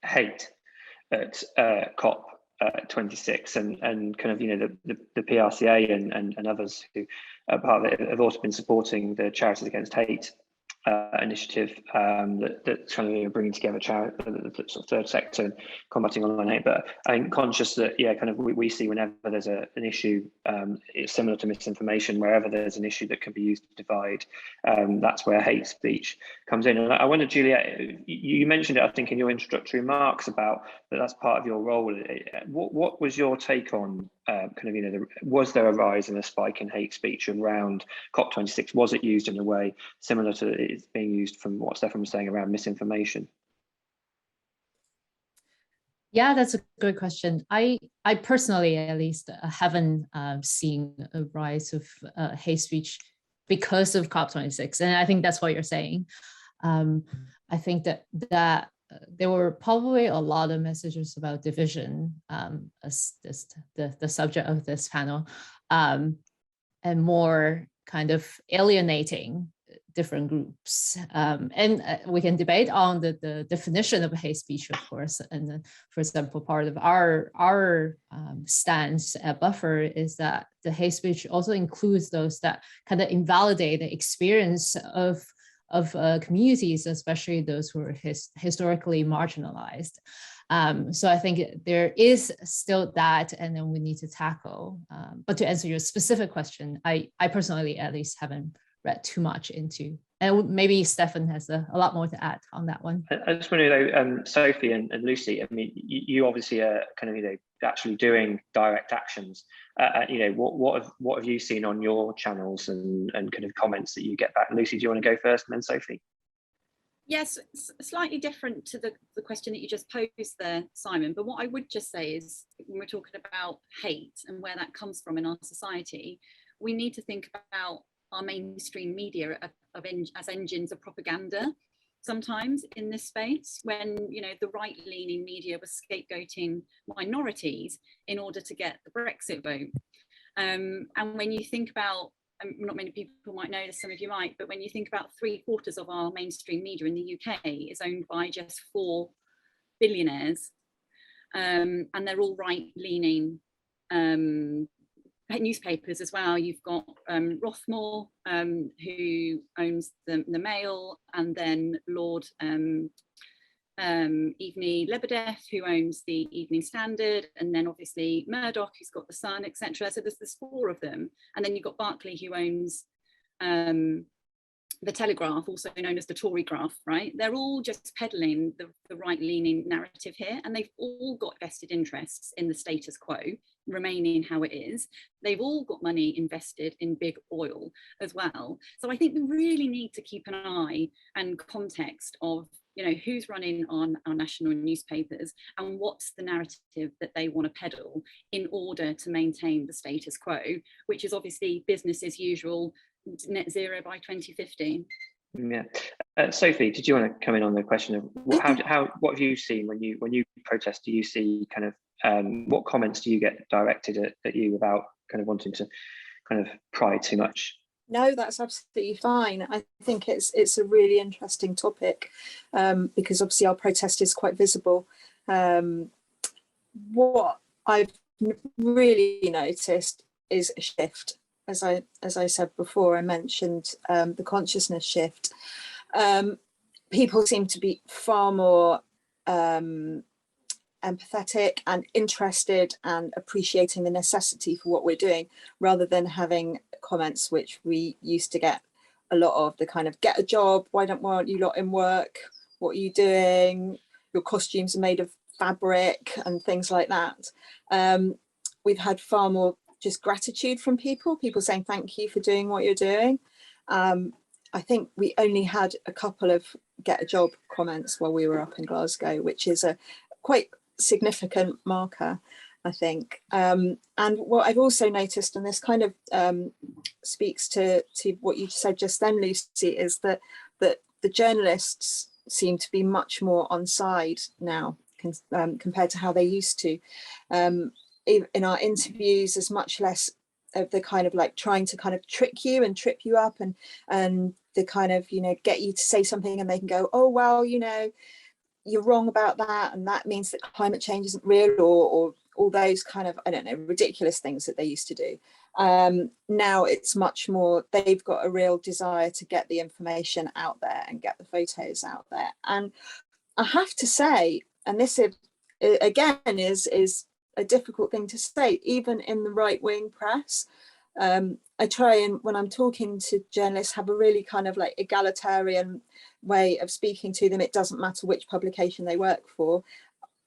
hate at COP26 and kind of, the PRCA and others who are part of it have also been supporting the Charities Against Hate initiative that's kind of bringing together the sort of third sector and combating online hate. But I'm conscious that we see whenever there's an issue, it's similar to misinformation. Wherever there's an issue that can be used to divide, that's where hate speech comes in. And I wonder, Juliet, you mentioned it, I think, in your introductory remarks about that's part of your role. What was your take on was there a rise in a spike in hate speech around COP26? Was it used in a way similar to it's being used from what Stefan was saying around misinformation? Yeah, that's a good question. I personally, at least, haven't seen a rise of hate speech because of COP26, and I think that's what you're saying. I think that there were probably a lot of messages about division as the subject of this panel, and more kind of alienating different groups. And we can debate on the definition of hate speech, of course. And for example, part of our stance at Buffer is that the hate speech also includes those that kind of invalidate the experience of communities, especially those who are historically marginalized. So I think there is still that, and then we need to tackle. But to answer your specific question, I personally at least haven't read too much into, and maybe Stefan has a lot more to add on that one. I just want to know, Sophie and Lucy, I mean, you obviously are kind of, actually doing direct actions. What have you seen on your channels and kind of comments that you get back? Lucy, do you want to go first and then Sophie? Yes, it's slightly different to the question that you just posed there, Simon. But what I would just say is when we're talking about hate and where that comes from in our society, we need to think about our mainstream media as engines of propaganda sometimes in this space, when the right-leaning media was scapegoating minorities in order to get the Brexit vote. And when you think about, not many people might know this, some of you might, but when you think about 3/4 of our mainstream media in the UK is owned by just 4 billionaires, and they're all right-leaning newspapers as well. You've got Rothmore, who owns the Mail, and then Lord Evening Lebedev, who owns the Evening Standard, and then obviously Murdoch, who's got the Sun, etc. So there's 4 of them, and then you've got Barclay, who owns the Telegraph, also known as the Tory graph, right? They're all just peddling the right-leaning narrative here, and they've all got vested interests in the status quo remaining how it is. They've all got money invested in big oil as well. So I think we really need to keep an eye and context of, you know, who's running on our national newspapers and what's the narrative that they want to peddle in order to maintain the status quo, which is obviously business as usual, net zero by 2050. Yeah, Sophie, did you want to come in on the question of what have you seen when you protest? Do you see kind of what comments do you get directed at you about kind of wanting to kind of pry too much? No, that's absolutely fine. I think it's a really interesting topic because obviously our protest is quite visible. What I've really noticed is a shift. As I said before, I mentioned the consciousness shift. People seem to be far more empathetic and interested and appreciating the necessity for what we're doing, rather than having comments which we used to get a lot of, the kind of get a job, why don't you lot in work, what are you doing, your costumes are made of fabric and things like that. We've had far more just gratitude from people saying thank you for doing what you're doing. I think we only had a couple of get a job comments while we were up in Glasgow, which is a quite significant marker, I think. And what I've also noticed, and this kind of speaks to what you said just then, Lucy, is that the journalists seem to be much more on side now compared to how they used to. In our interviews, there's much less of the kind of like trying to kind of trick you and trip you up and the kind of, you know, get you to say something and they can go, oh, well, you know, you're wrong about that, and that means that climate change isn't real, or all those kind of, I don't know, ridiculous things that they used to do. Now it's much more, they've got a real desire to get the information out there and get the photos out there. And I have to say, and this is, again is a difficult thing to say, even in the right-wing press. I try and, when I'm talking to journalists, have a really kind of like egalitarian way of speaking to them. It doesn't matter which publication they work for.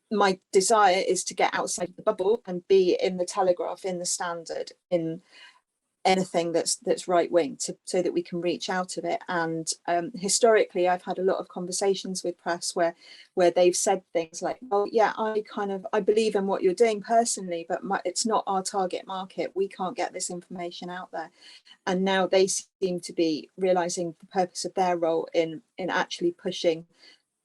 My desire is to get outside the bubble and be in the Telegraph, in the Standard, in anything that's right-wing, so that we can reach out of it. And historically, I've had a lot of conversations with press where they've said things like, oh yeah, I believe in what you're doing personally, but it's not our target market, we can't get this information out there. And now they seem to be realizing the purpose of their role in actually pushing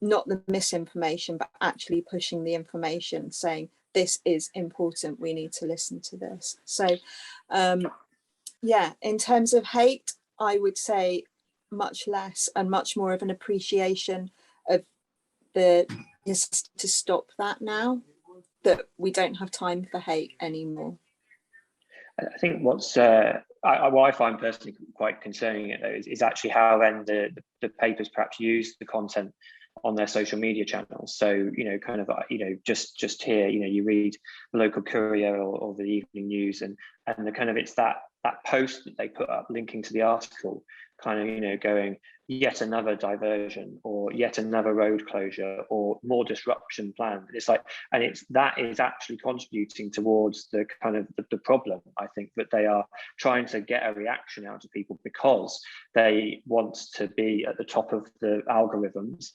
not the misinformation, but actually pushing the information, saying this is important, we need to listen to this. So yeah, in terms of hate, I would say much less, and much more of an appreciation of the necessity to stop that now, that we don't have time for hate anymore. I think what I find personally quite concerning it though is actually how then the papers perhaps use the content on their social media channels. So, you know, kind of, you know, just here, you know, you read the local Courier or the Evening News, and the kind of, it's that post that they put up linking to the article, kind of, you know, going yet another diversion or yet another road closure or more disruption planned. It's like, and that is actually contributing towards the kind of the problem. I think that they are trying to get a reaction out of people because they want to be at the top of the algorithms,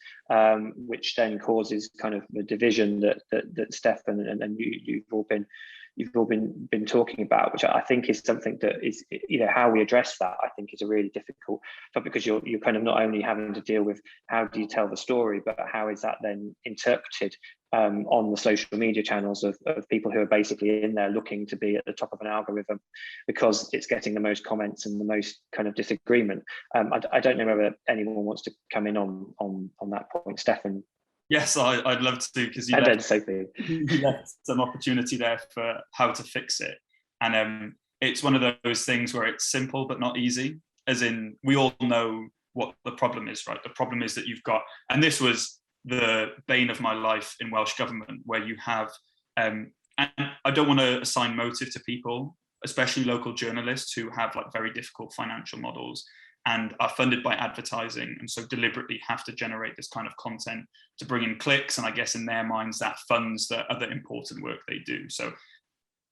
which then causes kind of the division that Stefan and you've all been talking about, which I think is something that is, you know, how we address that, I think is a really difficult topic, because you're kind of not only having to deal with how do you tell the story, but how is that then interpreted on the social media channels of people who are basically in there looking to be at the top of an algorithm because it's getting the most comments and the most kind of disagreement. I don't know whether anyone wants to come in on that point. Stefan? Yes, I'd love to, because you left some opportunity there for how to fix it. And it's one of those things where it's simple but not easy, as in we all know what the problem is, right? The problem is that you've got, and this was the bane of my life in Welsh government, where you have, and I don't want to assign motive to people, especially local journalists who have like very difficult financial models. and are funded by advertising, and so deliberately have to generate this kind of content to bring in clicks, and I guess in their minds that funds the other important work they do. So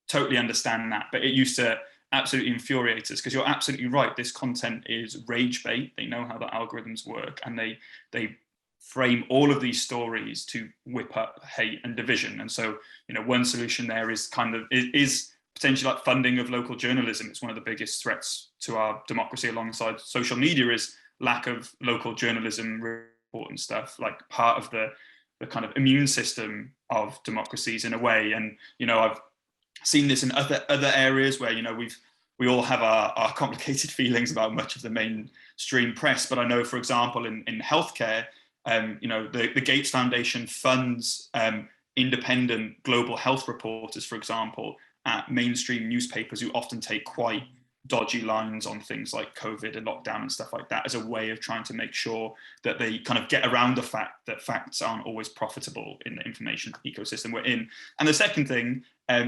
totally understand that, but it used to absolutely infuriate us, because you're absolutely right, this content is rage bait. They know how the algorithms work, and they frame all of these stories to whip up hate and division. And so, you know, one solution there is potentially like funding of local journalism. It's one of the biggest threats to our democracy alongside social media, is lack of local journalism report and stuff, like part of the kind of immune system of democracies in a way. And, you know, I've seen this in other areas where, you know, we all have our complicated feelings about much of the mainstream press. But I know, for example, in healthcare, you know, the Gates Foundation funds independent global health reporters, for example, at mainstream newspapers who often take quite dodgy lines on things like COVID and lockdown and stuff like that, as a way of trying to make sure that they kind of get around the fact that facts aren't always profitable in the information ecosystem we're in. And the second thing,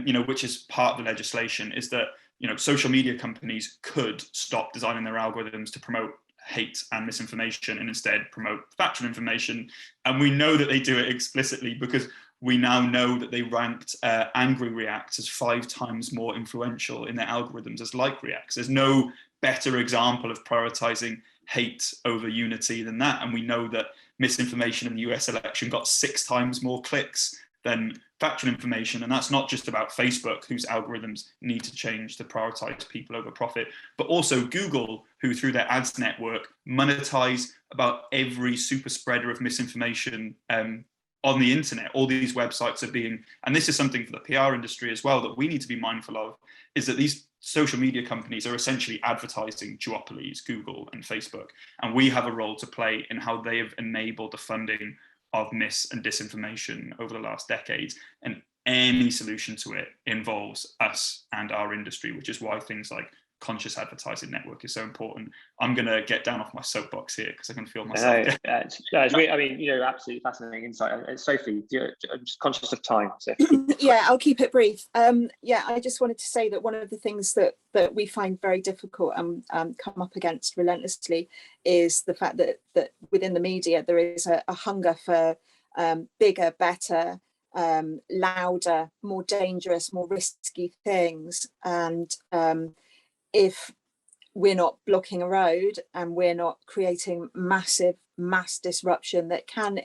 you know, which is part of the legislation, is that, you know, social media companies could stop designing their algorithms to promote hate and misinformation and instead promote factual information. And we know that they do it explicitly, because we now know that they ranked angry reacts as 5 times more influential in their algorithms as like reacts. There's no better example of prioritizing hate over unity than that. And we know that misinformation in the US election got 6 times more clicks than factual information. And that's not just about Facebook, whose algorithms need to change to prioritize people over profit, but also Google, who through their ads network monetize about every super spreader of misinformation on the internet. All these websites are being, and this is something for the PR industry as well that we need to be mindful of, is that these social media companies are essentially advertising duopolies, Google and Facebook. And we have a role to play in how they have enabled the funding of mis and disinformation over the last decades. And any solution to it involves us and our industry, which is why things like conscious advertising network is so important. I'm going to get down off my soapbox here because I can feel myself. It's really, I mean, you know, absolutely fascinating insight. Sophie, I'm just conscious of time. So. Yeah, I'll keep it brief. Yeah, I just wanted to say that one of the things that we find very difficult and come up against relentlessly is the fact that within the media there is a hunger for bigger, better, louder, more dangerous, more risky things. And if we're not blocking a road and we're not creating mass disruption that can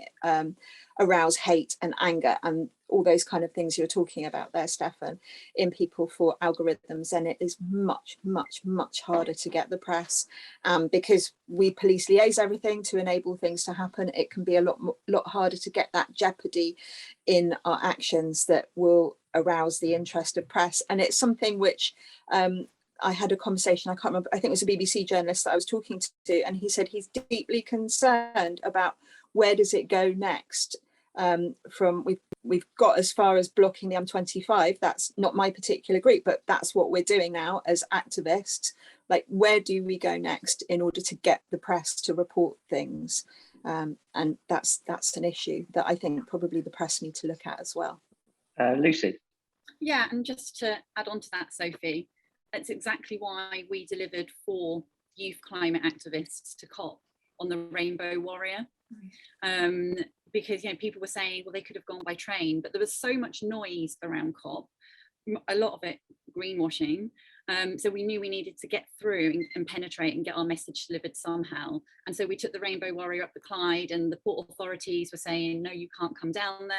arouse hate and anger and all those kind of things you're talking about there, Stefan, in people for algorithms, then it is much, much, much harder to get the press. Because we police liaise everything to enable things to happen, it can be a lot harder to get that jeopardy in our actions that will arouse the interest of press. And it's something which I had a conversation, I can't remember, I think it was a BBC journalist that I was talking to, and he said he's deeply concerned about where does it go next. We've got as far as blocking the M25. That's not my particular group, but that's what we're doing now as activists. Like, where do we go next in order to get the press to report things? And that's an issue that I think probably the press need to look at as well. Lucy. Yeah, and just to add on to that, Sophie, that's exactly why we delivered 4 youth climate activists to COP on the Rainbow Warrior. Because, you know, people were saying, well, they could have gone by train, but there was so much noise around COP, a lot of it greenwashing. So we knew we needed to get through and penetrate and get our message delivered somehow. And so we took the Rainbow Warrior up the Clyde, and the port authorities were saying, no, you can't come down there.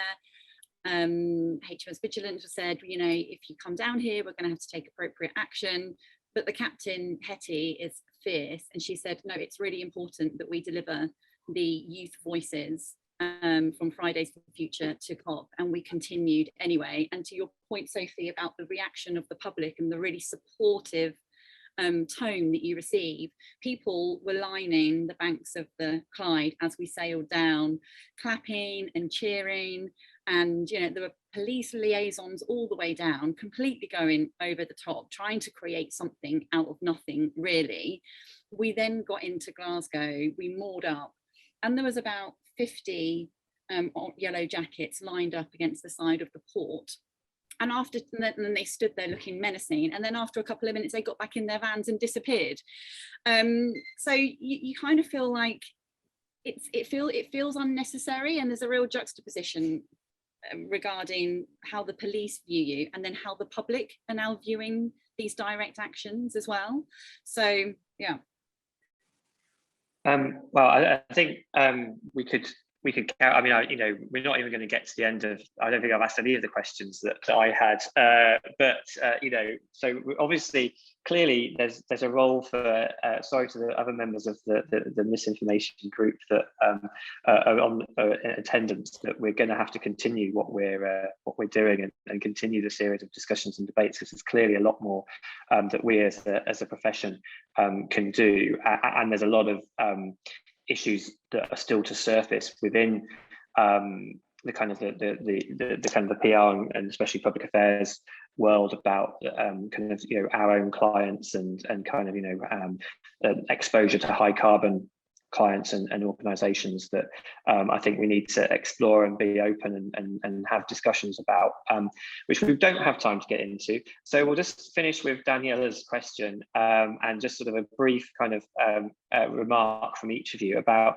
HMS Vigilance said, you know, if you come down here, we're going to have to take appropriate action. But the captain, Hetty, is fierce, and she said, no, it's really important that we deliver the youth voices from Fridays for the Future to COP, and we continued anyway. And to your point, Sophie, about the reaction of the public and the really supportive tone that you receive, people were lining the banks of the Clyde as we sailed down, clapping and cheering. And, you know, there were police liaisons all the way down, completely going over the top, trying to create something out of nothing, really. We then got into Glasgow, we moored up, and there was about 50 yellow jackets lined up against the side of the port. then they stood there looking menacing, and then after a couple of minutes they got back in their vans and disappeared. So you kind of feel like it feels unnecessary, and there's a real juxtaposition regarding how the police view you and then how the public are now viewing these direct actions as well. So yeah. Well, I think we could count. I mean, you know, we're not even going to get to the end of. I don't think I've asked any of the questions that I had. But you know, so obviously, clearly, there's a role for. Sorry to the other members of the misinformation group that are on in attendance. That we're going to have to continue what we're doing and continue the series of discussions and debates, because there's clearly a lot more that we as a profession can do, and there's a lot of issues that are still to surface within the kind of the PR and especially public affairs world about kind of, you know, our own clients and kind of, you know, exposure to high carbon clients and organizations that I think we need to explore and be open and have discussions about, which we don't have time to get into. So we'll just finish with Daniela's question and just sort of a brief kind of remark from each of you about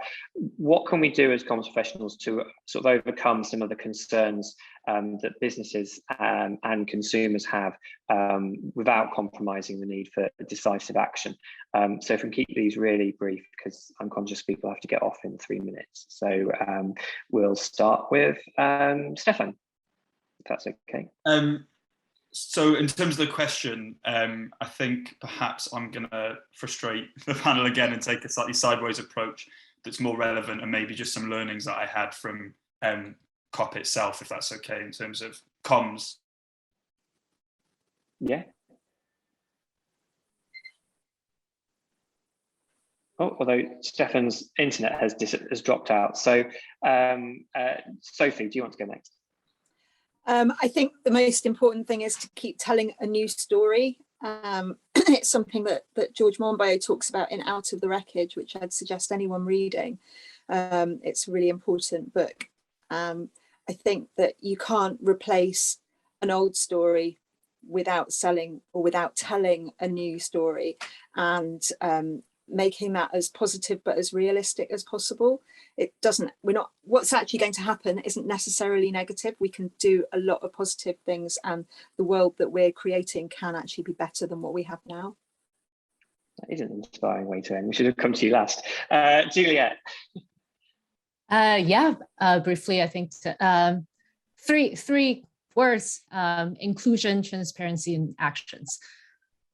what can we do as comms professionals to sort of overcome some of the concerns that businesses and consumers have without compromising the need for decisive action. So if we can keep these really brief, because I'm conscious people have to get off in 3 minutes. So we'll start with Stefan, if that's okay. So in terms of the question, I think perhaps I'm going to frustrate the panel again and take a slightly sideways approach that's more relevant, and maybe just some learnings that I had from COP itself, if that's okay, in terms of comms. Yeah. Oh, although Stefan's internet has dropped out. So Sophie, do you want to go next? I think the most important thing is to keep telling a new story. It's something that George Monbiot talks about in Out of the Wreckage, which I'd suggest anyone reading. It's a really important book. I think that you can't replace an old story without selling or without telling a new story, and making that as positive but as realistic as possible. What's actually going to happen isn't necessarily negative. We can do a lot of positive things, and the world that we're creating can actually be better than what we have now. That is an inspiring way to end. We should have come to you last. Juliet. Yeah, briefly, I think three words: inclusion, transparency, and actions.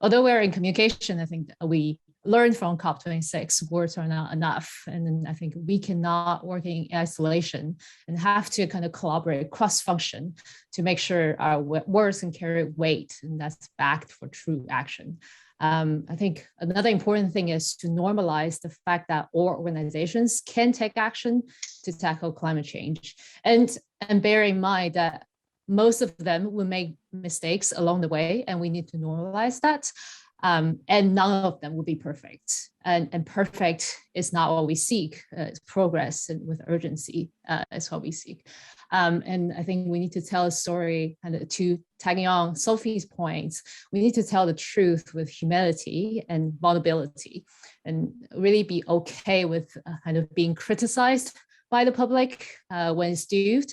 Although we're in communication, I think we learned from COP26, words are not enough. And then I think we cannot work in isolation and have to kind of collaborate, cross-function to make sure our words can carry weight, and that's backed for true action. I think another important thing is to normalize the fact that all organizations can take action to tackle climate change, and bear in mind that most of them will make mistakes along the way, and we need to normalize that. And none of them will be perfect, and perfect is not what we seek. It's progress and with urgency is what we seek. And I think we need to tell a story, and to tagging on Sophie's points, we need to tell the truth with humility and vulnerability, and really be okay with kind of being criticized by the public when it's due,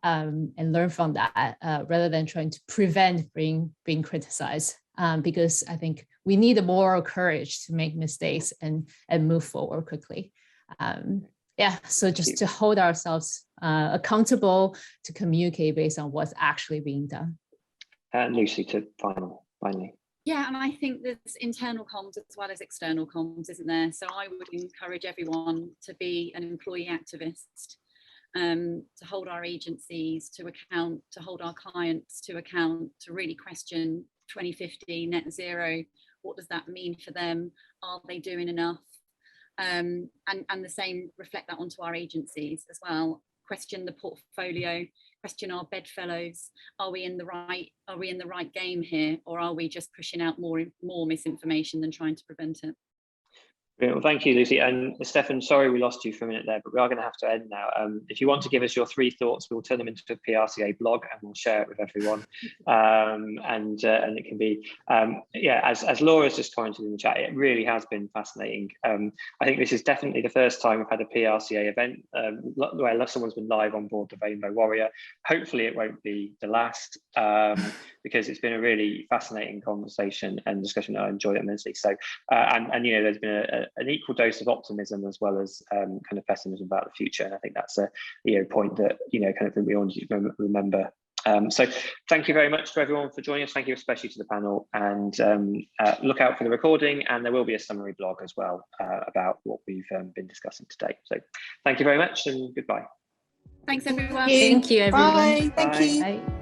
and learn from that rather than trying to prevent being criticized. Because I think we need a moral courage to make mistakes and move forward quickly. Yeah, so just to hold ourselves accountable, to communicate based on what's actually being done. Lucy, to finally. Yeah, and I think there's internal comms as well as external comms, isn't there? So I would encourage everyone to be an employee activist, to hold our agencies to account, to hold our clients to account, to really question 2050 net zero. What does that mean for them? Are they doing enough? And the same, reflect that onto our agencies as well. Question the portfolio, question our bedfellows. Are we in the right game here, or are we just pushing out more misinformation than trying to prevent it? Well, thank you, Lucy. And Stefan, sorry we lost you for a minute there, but we are going to have to end now. If you want to give us your 3 thoughts, we'll turn them into a PRCA blog and we'll share it with everyone. And it can be, yeah, as Laura's just pointed in the chat, it really has been fascinating. I think this is definitely the first time we've had a PRCA event where someone's been live on board the Rainbow Warrior. Hopefully it won't be the last, because it's been a really fascinating conversation and discussion that I enjoyed immensely. So, and you know, there's been an equal dose of optimism as well as kind of pessimism about the future, and I think that's a point that kind of we all need to remember. So thank you very much to everyone for joining us. Thank you especially to the panel, and look out for the recording, and there will be a summary blog as well about what we've been discussing today. So thank you very much and goodbye. Thanks everyone. Thank you everyone. Bye. Thank you. Bye.